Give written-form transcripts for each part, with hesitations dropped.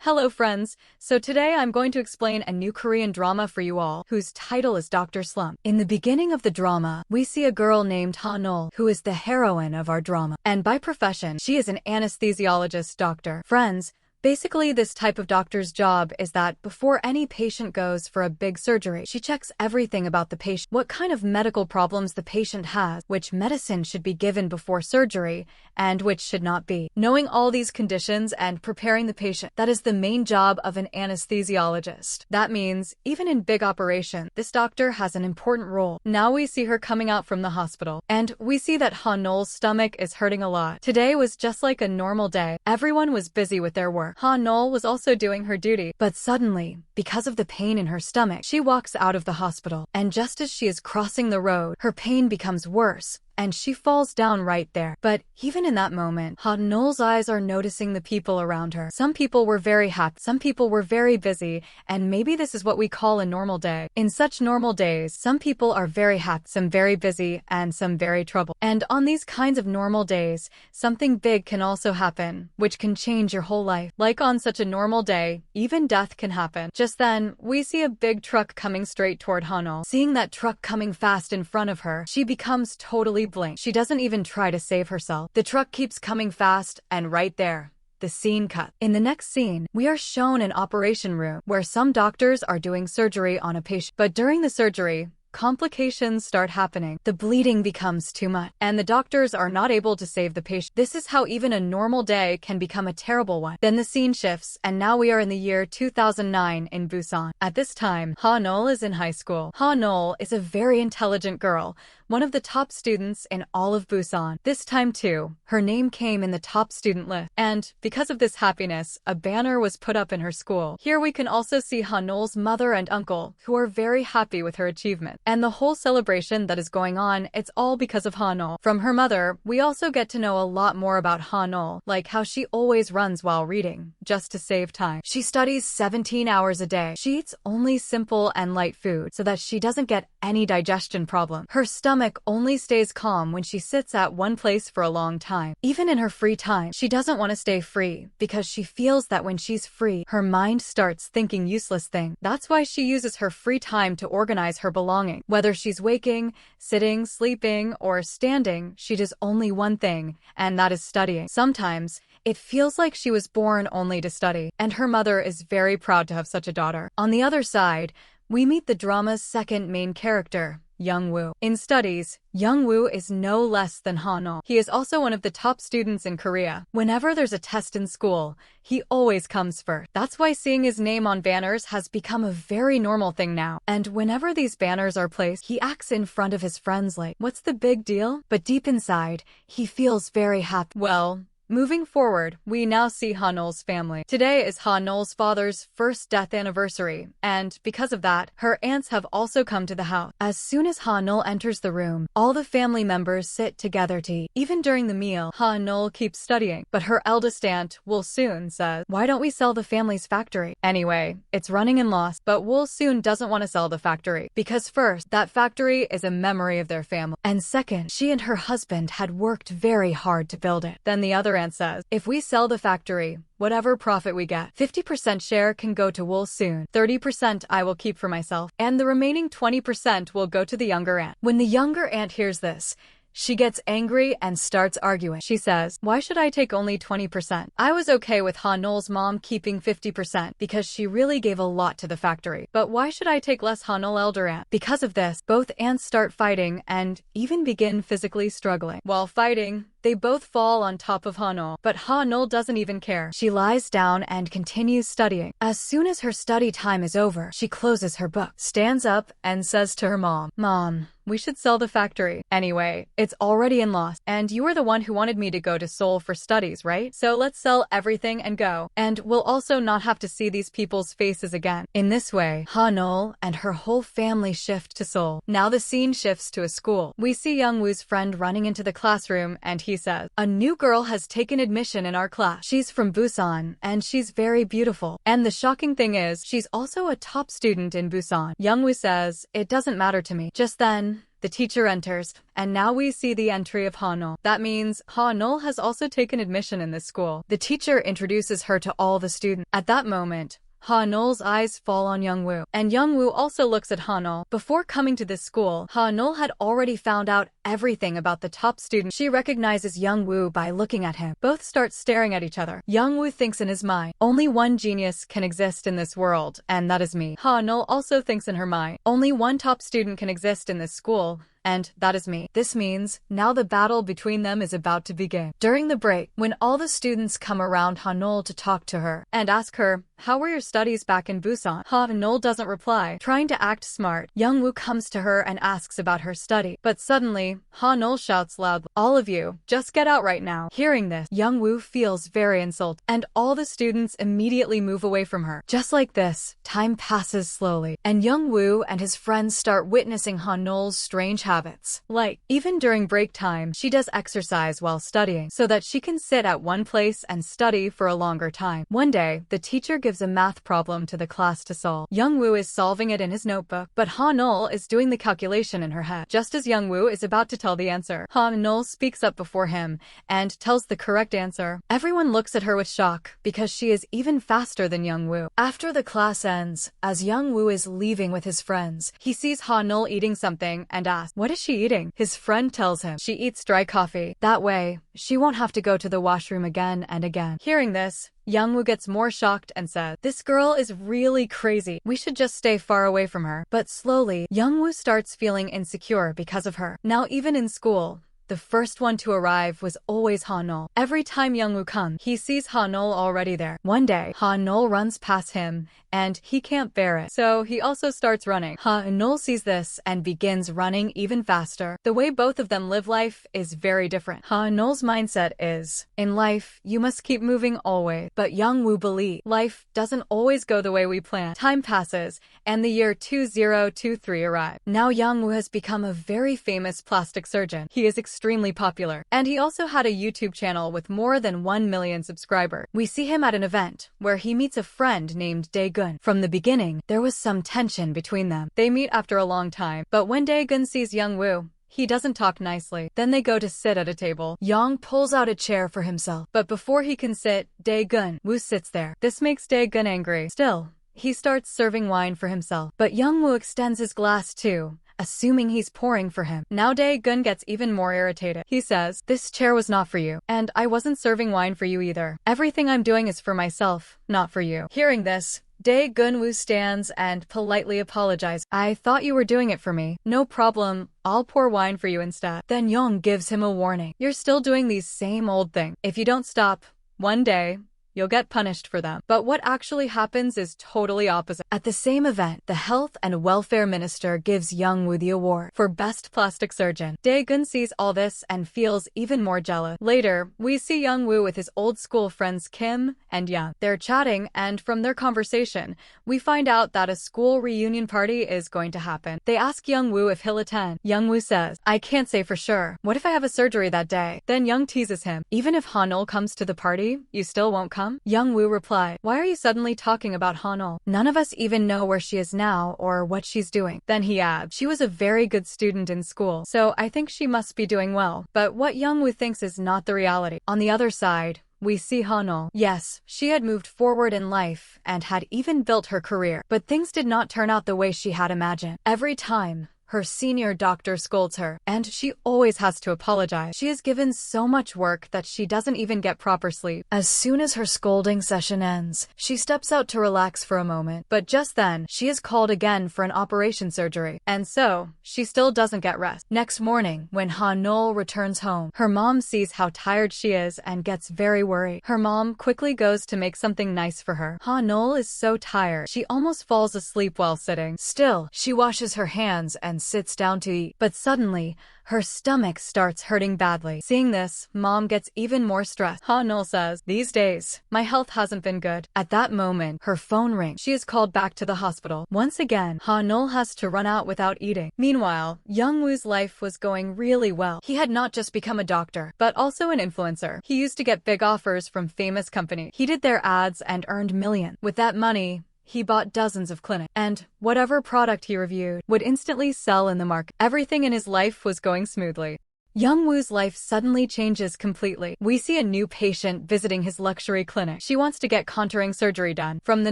Hello friends, so today I'm going to explain a new Korean drama for you all, whose title is Dr. Slump. In the beginning of the drama, we see a girl named Hanol, who is the heroine of our drama. And by profession, she is an anesthesiologist doctor. Friends, basically, this type of doctor's job is that before any patient goes for a big surgery, she checks everything about the patient, what kind of medical problems the patient has, which medicine should be given before surgery, and which should not be. Knowing all these conditions and preparing the patient, that is the main job of an anesthesiologist. That means, even in big operations, this doctor has an important role. Now we see her coming out from the hospital, and we see that Hanol's stomach is hurting a lot. Today was just like a normal day. Everyone was busy with their work. Hanol was also doing her duty, but suddenly, because of the pain in her stomach, she walks out of the hospital, and just as she is crossing the road, her pain becomes worse, and she falls down right there. But even in that moment, Hanol's eyes are noticing the people around her. Some people were very happy, some people were very busy, and maybe this is what we call a normal day. In such normal days, some people are very happy, some very busy, and some very troubled. And on these kinds of normal days, something big can also happen, which can change your whole life. Like on such a normal day, even death can happen. Just then, we see a big truck coming straight toward Hanol. Seeing that truck coming fast in front of her, she becomes totally blank. She doesn't even try to save herself. The truck keeps coming fast, and right there, the scene cut. In the next scene, we are shown an operation room where some doctors are doing surgery on a patient. But during the surgery, complications start happening. The bleeding becomes too much, and the doctors are not able to save the patient. This is how even a normal day can become a terrible one. Then the scene shifts, and now we are in the year 2009 in Busan. At this time, Hanol is in high school. Hanol is a very intelligent girl, one of the top students in all of Busan. This time too, her name came in the top student list. And because of this happiness, a banner was put up in her school. Here we can also see Hanol's mother and uncle, who are very happy with her achievement. And the whole celebration that is going on, it's all because of Hanol. From her mother, we also get to know a lot more about Hanol, like how she always runs while reading, just to save time. She studies 17 hours a day. She eats only simple and light food so that she doesn't get any digestion problem. Her stomach only stays calm when she sits at one place for a long time. Even in her free time, she doesn't want to stay free because she feels that when she's free, her mind starts thinking useless things. That's why she uses her free time to organize her belongings. Whether she's waking, sitting, sleeping, or standing, she does only one thing, and that is studying. Sometimes, it feels like she was born only to study, and her mother is very proud to have such a daughter. On the other side, we meet the drama's second main character, Young-woo. In studies, Young-woo is no less than Hanol. He is also one of the top students in Korea. Whenever there's a test in school, he always comes first. That's why seeing his name on banners has become a very normal thing now. And whenever these banners are placed, he acts in front of his friends like, "What's the big deal?" But deep inside, he feels very happy. Well, moving forward, we now see Hanol's family. Today is Hanol's father's first death anniversary, and because of that, her aunts have also come to the house. As soon as Hanol enters the room, all the family members sit together to eat. Even during the meal, Hanol keeps studying, but her eldest aunt, Wool-soon, says, "Why don't we sell the family's factory?" Anyway, it's running in loss, but Wool-soon doesn't want to sell the factory, because first, that factory is a memory of their family, and second, she and her husband had worked very hard to build it. Then the other aunt says, "If we sell the factory, whatever profit we get, 50% share can go to Wool-soon, 30% I will keep for myself, and the remaining 20% will go to the younger aunt." When the younger aunt hears this, she gets angry and starts arguing. She says, "Why should I take only 20%? I was okay with Hanol's mom keeping 50% because she really gave a lot to the factory. But why should I take less?" Hanol elder aunt. Because of this, both aunts start fighting and even begin physically struggling. While fighting, they both fall on top of Hanol, but Hanol doesn't even care. She lies down and continues studying. As soon as her study time is over, she closes her book, stands up, and says to her mom, "Mom, we should sell the factory. Anyway, it's already in loss, and you were the one who wanted me to go to Seoul for studies, right? So let's sell everything and go. And we'll also not have to see these people's faces again." In this way, Hanol and her whole family shift to Seoul. Now the scene shifts to a school. We see Young-woo's friend running into the classroom, and he says, "A new girl has taken admission in our class. She's from Busan, and she's very beautiful. And the shocking thing is, she's also a top student in Busan." Youngwoo says, "It doesn't matter to me." Just then, the teacher enters, and now we see the entry of Hanol. That means Hanol has also taken admission in this school. The teacher introduces her to all the students. At that moment, Hanol's eyes fall on Youngwoo, and Youngwoo also looks at Hanol. Before coming to this school, Hanol had already found out everything about the top student. She recognizes Youngwoo by looking at him. Both start staring at each other. Youngwoo thinks in his mind, "Only one genius can exist in this world, and that is me." Hanol also thinks in her mind, "Only one top student can exist in this school, and that is me." This means now the battle between them is about to begin. During the break, when all the students come around Hanol to talk to her and ask her, "How were your studies back in Busan?" Hanol doesn't reply. Trying to act smart, Youngwoo comes to her and asks about her study. But suddenly, Hanol shouts loudly, "All of you, just get out right now." Hearing this, Youngwoo feels very insulted, and all the students immediately move away from her. Just like this, time passes slowly, and Youngwoo and his friends start witnessing Hanol's strange habits. Like, even during break time, she does exercise while studying so that she can sit at one place and study for a longer time. One day, the teacher gives a math problem to the class to solve. Youngwoo is solving it in his notebook, but Hanol is doing the calculation in her head. Just as Youngwoo is about to tell the answer, Hanol speaks up before him and tells the correct answer. Everyone looks at her with shock because she is even faster than Youngwoo. After the class ends, as Youngwoo is leaving with his friends, he sees Hanol eating something and asks, "What is she eating?" His friend tells him she eats dry coffee. That way, she won't have to go to the washroom again and again. Hearing this, Youngwoo gets more shocked and says, "This girl is really crazy. We should just stay far away from her." But slowly, Youngwoo starts feeling insecure because of her. Now even in school, the first one to arrive was always Hanol. Every time Youngwoo comes, he sees Hanol already there. One day, Hanol runs past him, and he can't bear it, so he also starts running. Hanol sees this and begins running even faster. The way both of them live life is very different. Hanol's mindset is, in life, you must keep moving always. But Youngwoo believes life doesn't always go the way we plan. Time passes, and the year 2023 arrives. Now Youngwoo has become a very famous plastic surgeon. He is extremely popular, and he also had a YouTube channel with more than 1 million subscribers. We see him at an event where he meets a friend named Daegun. From the beginning, there was some tension between them. They meet after a long time, but when Daegun sees Youngwoo, he doesn't talk nicely. Then they go to sit at a table. Young pulls out a chair for himself, but before he can sit, Daegun sits there. This makes Daegun angry. Still, he starts serving wine for himself, but Youngwoo extends his glass too, assuming he's pouring for him. Now Daegun gets even more irritated. He says, "This chair was not for you, and I wasn't serving wine for you either. Everything I'm doing is for myself, not for you." Hearing this, Daegun stands and politely apologizes. "I thought you were doing it for me. No problem, I'll pour wine for you instead." Then Young gives him a warning. "You're still doing these same old things. If you don't stop, one day, you'll get punished for them." But what actually happens is totally opposite. At the same event, the Health and Welfare Minister gives Youngwoo the award for Best Plastic Surgeon. Daegun sees all this and feels even more jealous. Later, we see Youngwoo with his old school friends Kim and Young. They're chatting, and from their conversation, we find out that a school reunion party is going to happen. They ask Youngwoo if he'll attend. Youngwoo says, "I can't say for sure. What if I have a surgery that day?" Then Young teases him, "Even if Hanol comes to the party, you still won't come?" Youngwoo replied, "Why are you suddenly talking about Hanol? None of us even know where she is now or what she's doing." Then he adds, "She was a very good student in school, so I think she must be doing well." But what Youngwoo thinks is not the reality. On the other side, we see Hanol. Yes, she had moved forward in life and had even built her career, but things did not turn out the way she had imagined. Every time, her senior doctor scolds her, and she always has to apologize. She is given so much work that she doesn't even get proper sleep. As soon as her scolding session ends, she steps out to relax for a moment, but just then, she is called again for an operation surgery, and so, she still doesn't get rest. Next morning, when Hanol returns home, her mom sees how tired she is and gets very worried. Her mom quickly goes to make something nice for her. Hanol is so tired, she almost falls asleep while sitting. Still, she washes her hands and and sits down to eat. But suddenly, her stomach starts hurting badly. Seeing this, Mom gets even more stressed. Hanol says, "These days, my health hasn't been good." At that moment, her phone rings. She is called back to the hospital. Once again, Hanol has to run out without eating. Meanwhile, Youngwoo's life was going really well. He had not just become a doctor, but also an influencer. He used to get big offers from famous companies. He did their ads and earned millions. With that money, he bought dozens of clinics, and whatever product he reviewed would instantly sell in the market. Everything in his life was going smoothly. Youngwoo's life suddenly changes completely. We see a new patient visiting his luxury clinic. She wants to get contouring surgery done. From the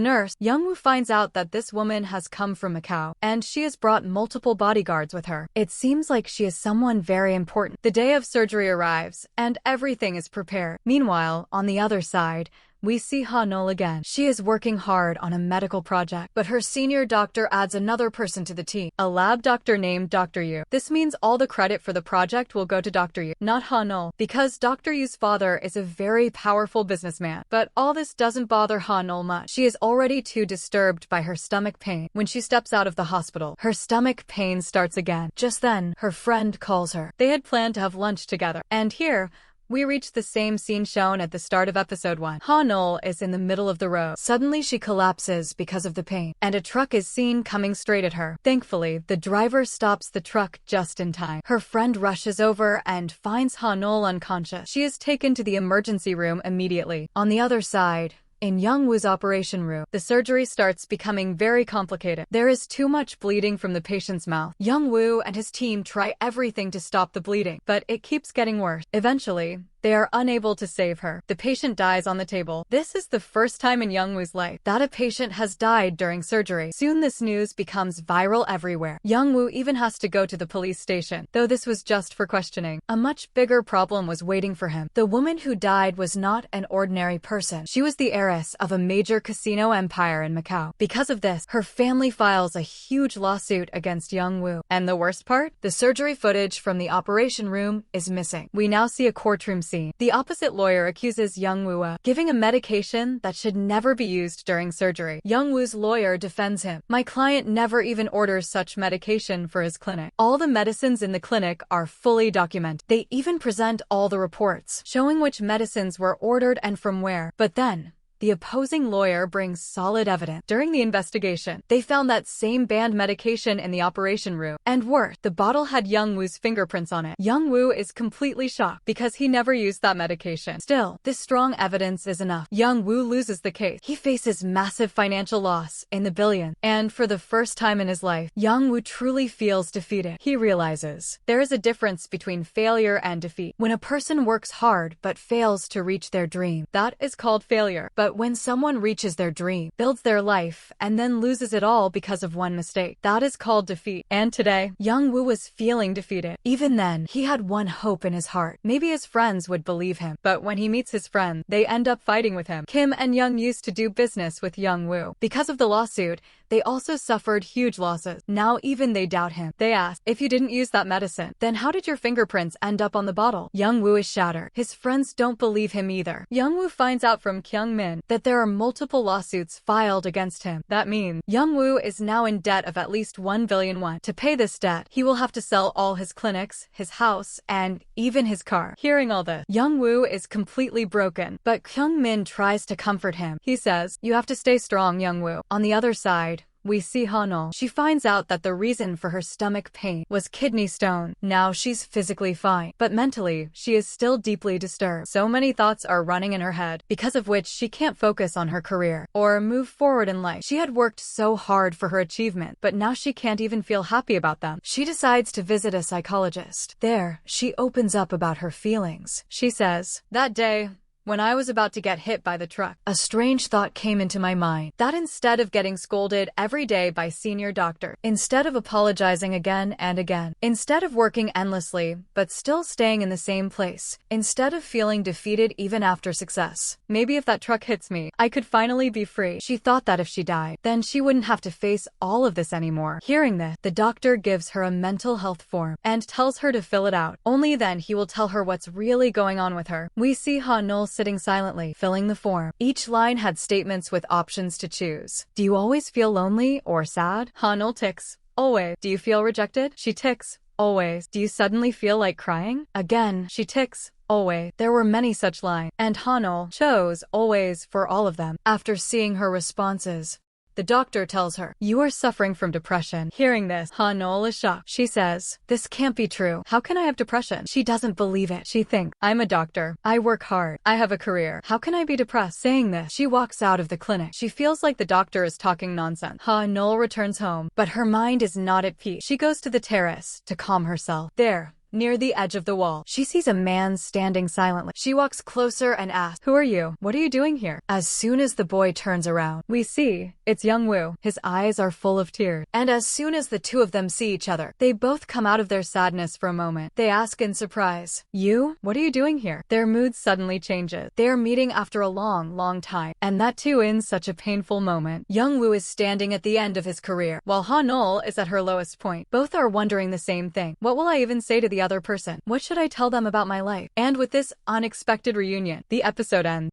nurse, Youngwoo finds out that this woman has come from Macau, and she has brought multiple bodyguards with her. It seems like she is someone very important. The day of surgery arrives, and everything is prepared. Meanwhile, on the other side, we see Hanol again. She is working hard on a medical project, but her senior doctor adds another person to the team, a lab doctor named Dr. Yu. This means all the credit for the project will go to Dr. Yu, not Hanol, because Dr. Yu's father is a very powerful businessman. But all this doesn't bother Hanol much. She is already too disturbed by her stomach pain. When she steps out of the hospital, her stomach pain starts again. Just then, her friend calls her. They had planned to have lunch together. And here, we reach the same scene shown at the start of episode 1. Hanol is in the middle of the road. Suddenly she collapses because of the pain, and a truck is seen coming straight at her. Thankfully, the driver stops the truck just in time. Her friend rushes over and finds Hanol unconscious. She is taken to the emergency room immediately. On the other side, in Youngwoo's operation room, the surgery starts becoming very complicated. There is too much bleeding from the patient's mouth. Youngwoo and his team try everything to stop the bleeding, but it keeps getting worse. Eventually, they are unable to save her. The patient dies on the table. This is the first time in Youngwoo's life that a patient has died during surgery. Soon this news becomes viral everywhere. Youngwoo even has to go to the police station, though this was just for questioning. A much bigger problem was waiting for him. The woman who died was not an ordinary person. She was the heiress of a major casino empire in Macau. Because of this, her family files a huge lawsuit against Youngwoo. And the worst part? The surgery footage from the operation room is missing. We now see a courtroom scene. The opposite lawyer accuses Youngwoo of giving a medication that should never be used during surgery. Youngwoo's lawyer defends him. "My client never even orders such medication for his clinic. All the medicines in the clinic are fully documented. They even present all the reports, showing which medicines were ordered and from where." But then, the opposing lawyer brings solid evidence. During the investigation, they found that same banned medication in the operation room. And worse, the bottle had Youngwoo's fingerprints on it. Youngwoo is completely shocked because he never used that medication. Still, this strong evidence is enough. Youngwoo loses the case. He faces massive financial loss in the billions. And for the first time in his life, Youngwoo truly feels defeated. He realizes there is a difference between failure and defeat. When a person works hard but fails to reach their dream, that is called failure. But when someone reaches their dream, builds their life, and then loses it all because of one mistake, that is called defeat. And today, Youngwoo was feeling defeated. Even then, he had one hope in his heart. Maybe his friends would believe him. But when he meets his friends, they end up fighting with him. Kim and Young used to do business with Youngwoo. Because of the lawsuit, they also suffered huge losses. Now even they doubt him. They ask, "If you didn't use that medicine, then how did your fingerprints end up on the bottle?" Youngwoo is shattered. His friends don't believe him either. Youngwoo finds out from Kyungmin that there are multiple lawsuits filed against him. That means Youngwoo is now in debt of at least 1 billion won. To pay this debt, he will have to sell all his clinics, his house, and even his car. Hearing all this, Youngwoo is completely broken, but Kyungmin tries to comfort him. He says, "You have to stay strong, Youngwoo." On the other side, we see Hanol. She finds out that the reason for her stomach pain was kidney stone. Now she's physically fine, but mentally, she is still deeply disturbed. So many thoughts are running in her head, because of which she can't focus on her career or move forward in life. She had worked so hard for her achievement, but now she can't even feel happy about them. She decides to visit a psychologist. There, she opens up about her feelings. She says, "That day, when I was about to get hit by the truck, a strange thought came into my mind, that instead of getting scolded every day by senior doctor, instead of apologizing again and again, instead of working endlessly but still staying in the same place, instead of feeling defeated even after success, maybe if that truck hits me, I could finally be free." She thought that if she died, then she wouldn't have to face all of this anymore. Hearing this, the doctor gives her a mental health form and tells her to fill it out. Only then he will tell her what's really going on with her. We see Hanol sitting silently, filling the form. Each line had statements with options to choose. "Do you always feel lonely or sad?" Hanol ticks Always. Do you feel rejected? She ticks. Always. Do you suddenly feel like crying? Again, she ticks. Always. There were many such lines, and Hanol chose always for all of them. After seeing her responses, the doctor tells her, "You are suffering from depression." Hearing this, Hanol is shocked. She says, "This can't be true. How can I have depression?" She doesn't believe it. She thinks, "I'm a doctor. I work hard. I have a career. How can I be depressed?" Saying this, she walks out of the clinic. She feels like the doctor is talking nonsense. Hanol returns home, but her mind is not at peace. She goes to the terrace to calm herself. There, near the edge of the wall, she sees a man standing silently. She walks closer and asks, "Who are you? What are you doing here?" As soon as the boy turns around, we see it's Youngwoo. His eyes are full of tears. And as soon as the two of them see each other, they both come out of their sadness for a moment. They ask in surprise, "You? What are you doing here?" Their mood suddenly changes. They are meeting after a long time, and that too in such a painful moment. Youngwoo is standing at the end of his career, while Hanol is at her lowest point. Both are wondering the same thing. What will I even say to the other person? What should I tell them about my life? And with this unexpected reunion, the episode ends.